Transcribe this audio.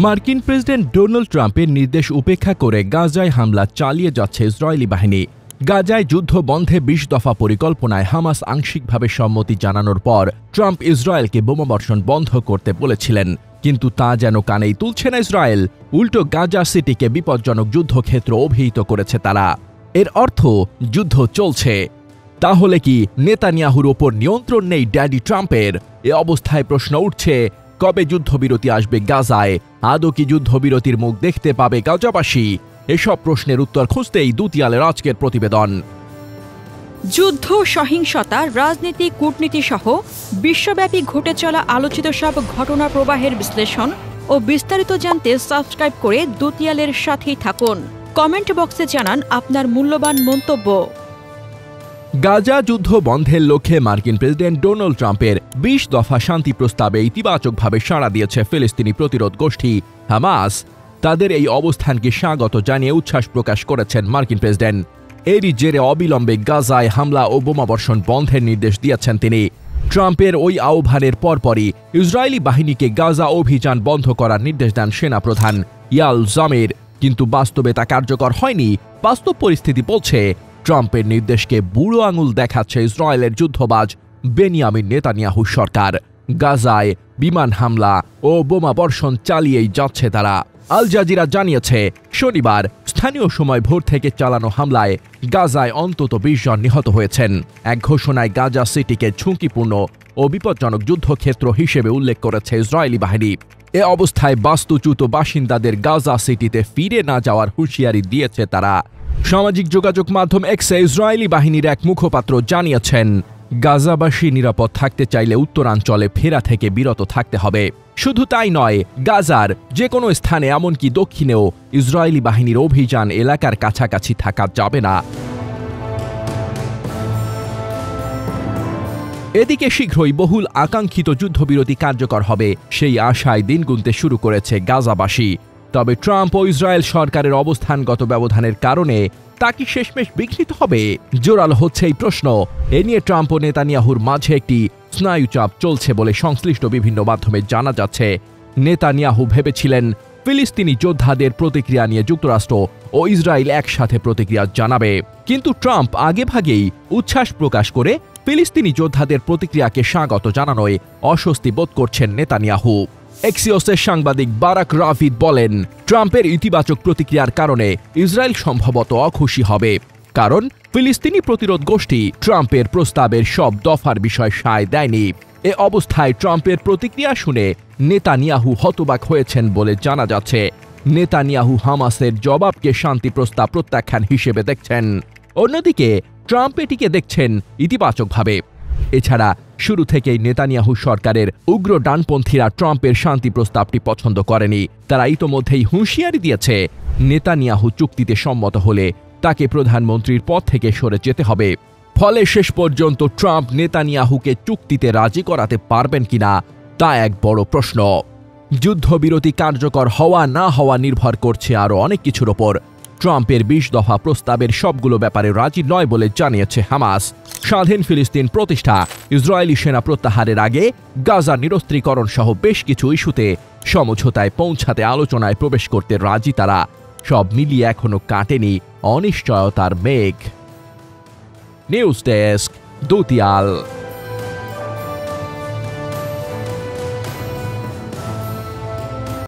মার্কিন president Donald ট্রাম্পের নির্দেশ উপেক্ষা করে গাজায় হামলা চালিয়ে যাচ্ছে ইসরায়েলি বাহিনী। গাজায় যুদ্ধ বন্ধে ২০ দফা পরিকল্পনায় হামাস আংশিকভাবে সম্মতি জানানোর পর ট্রাম্প ইসরায়েলকে বোমাবর্ষণ বন্ধ করতে বলেছিলেন, কিন্তু তা যেন কানেই তুলছে না ইসরায়েল। উল্টো গাজা সিটিকে বিপজ্জনক যুদ্ধক্ষেত্র অভিহিত করেছে তারা। এর অর্থ যুদ্ধ চলছে। তাহলে কি নেতানিয়াহুর ওপর নিয়ন্ত্রণ নেই ড্যাডি ট্রাম্পের? এ অবস্থায় প্রশ্ন উঠছে, কবে যুদ্ধবিরতি আসবে গাজায়? আদৌ কি যুদ্ধবিরতির মুখ দেখতে পাবে গাজাবাসী? এসব প্রশ্নের উত্তর খুঁজতেই দুতিয়ালের আজকের প্রতিবেদন। যুদ্ধ, সহিংসতা, রাজনীতি, কূটনীতি সহ বিশ্বব্যাপী ঘটে চলা আলোচিত সব ঘটনা প্রবাহের বিশ্লেষণ ও বিস্তারিত জানতে সাবস্ক্রাইব করে দুতিয়ালের সাথেই থাকুন। কমেন্ট বক্সে জানান আপনার মূল্যবান মন্তব্য। গাজা যুদ্ধ বন্ধের লক্ষ্যে মার্কিন প্রেসিডেন্ট ডোনাল্ড ট্রাম্পের ২০ দফা শান্তি প্রস্তাবে ইতিবাচকভাবে সাড়া দিয়েছে ফিলিস্তিনি প্রতিরোধ গোষ্ঠী হামাস। তাদের এই অবস্থানকে স্বাগত জানিয়ে উচ্ছ্বাস প্রকাশ করেছেন মার্কিন প্রেসিডেন্ট। এরই জেরে অবিলম্বে গাজায় হামলা ও বোমাবর্ষণ বন্ধের নির্দেশ দিয়েছেন তিনি। ট্রাম্পের ওই আহ্বানের পরপরই ইসরায়েলি বাহিনীকে গাজা অভিযান বন্ধ করার নির্দেশ দেন সেনাপ্রধান ইয়াল জামির। কিন্তু বাস্তবে তা কার্যকর হয়নি। বাস্তব পরিস্থিতি বলছে, ট্রাম্পের নির্দেশকে বুড়ো আঙুল দেখাচ্ছে ইসরায়েলের যুদ্ধবাজ বেনিয়ামিন নেতানিয়াহু সরকার। গাজায় বিমান হামলা ও বোমাবর্ষণ চালিয়েই যাচ্ছে তারা। আল জাজিরা জানিয়েছে, শনিবার স্থানীয় সময় ভোর থেকে চালানো হামলায় গাজায় অন্তত ২০ জন নিহত হয়েছেন। এক ঘোষণায় গাজা সিটিকে ঝুঁকিপূর্ণ ও বিপজ্জনক যুদ্ধক্ষেত্র হিসেবে উল্লেখ করেছে ইসরায়েলি বাহিনী। এ অবস্থায় বাস্তুচ্যুত বাসিন্দাদের গাজা সিটিতে ফিরে না যাওয়ার হুঁশিয়ারি দিয়েছে তারা। সামাজিক যোগাযোগ মাধ্যম এক্সে ইসরায়েলি বাহিনীর এক মুখপাত্র জানিয়েছেন, গাজাবাসী নিরাপদ থাকতে চাইলে উত্তরাঞ্চলে ফেরা থেকে বিরত থাকতে হবে। শুধু তাই নয়, গাজার যে কোনো স্থানে এমনকি দক্ষিণেও ইসরায়েলি বাহিনীর অভিযান এলাকার কাছাকাছি থাকা যাবে না। এদিকে শীঘ্রই বহুল আকাঙ্ক্ষিত যুদ্ধবিরতি কার্যকর হবে সেই আশায় দিন গুনতে শুরু করেছে গাজাবাসী। তবে ট্রাম্প ও ইসরায়েল সরকারের অবস্থানগত ব্যবধানের কারণে তা কি শেষমেশ বিঘ্নিত হবে? জোরালো হচ্ছে এই প্রশ্ন। এ নিয়ে ট্রাম্প ও নেতানিয়াহুর মাঝে একটি স্নায়ুচাপ চলছে বলে সংশ্লিষ্ট বিভিন্ন মাধ্যমে জানা যাচ্ছে। নেতানিয়াহু ভেবেছিলেন ফিলিস্তিনি যোদ্ধাদের প্রতিক্রিয়া নিয়ে যুক্তরাষ্ট্র ও ইসরায়েল একসাথে প্রতিক্রিয়া জানাবে, কিন্তু ট্রাম্প আগেভাগেই উচ্ছ্বাস প্রকাশ করে ফিলিস্তিনি যোদ্ধাদের প্রতিক্রিয়াকে স্বাগত জানানোয় অস্বস্তি বোধ করছেন নেতানিয়াহু। এক্সিওসের সাংবাদিক বারাক রাভিদ বলেন, ট্রাম্পের ইতিবাচক প্রতিক্রিয়ার কারণে ইসরায়েল সম্ভবত অখুশি হবে, কারণ ফিলিস্তিনি প্রতিরোধ গোষ্ঠী ট্রাম্পের প্রস্তাবের সব দফার বিষয় সায় দেয়নি। এ অবস্থায় ট্রাম্পের প্রতিক্রিয়া শুনে নেতানিয়াহু হতবাক হয়েছেন বলে জানা যাচ্ছে। নেতানিয়াহু হামাসের জবাবকে শান্তি প্রস্তাব প্রত্যাখ্যান হিসেবে দেখছেন। অন্যদিকে ট্রাম্প এটিকে দেখছেন ইতিবাচকভাবে। এছাড়া শুরু থেকেই নেতানিয়াহু সরকারের উগ্র ডানপন্থীরা ট্রাম্পের শান্তি প্রস্তাবটি পছন্দ করেনি। তারা ইতোমধ্যেই হুঁশিয়ারি দিয়েছে, নেতানিয়াহু চুক্তিতে সম্মত হলে তাকে প্রধানমন্ত্রীর পদ থেকে সরে যেতে হবে। ফলে শেষ পর্যন্ত ট্রাম্প নেতানিয়াহুকে চুক্তিতে রাজি করাতে পারবেন কিনা তা এক বড় প্রশ্ন। যুদ্ধবিরতি কার্যকর হওয়া না হওয়া নির্ভর করছে আরও অনেক কিছুর ওপর। ট্রাম্পের ২০ দফা প্রস্তাবের সবগুলো ব্যাপারে রাজি নয় বলে জানিয়েছে হামাস। স্বাধীন ফিলিস্তিন প্রতিষ্ঠা, ইসরায়েলি সেনা প্রত্যাহারের আগে গাজা নিরস্ত্রীকরণ সহ বেশ কিছু ইস্যুতে সমঝোতায় পৌঁছাতে আলোচনায় প্রবেশ করতে রাজি তারা। সব মিলিয়ে এখনো কাটেনি অনিশ্চয়তার মেঘ। News desk, দুতিয়াল।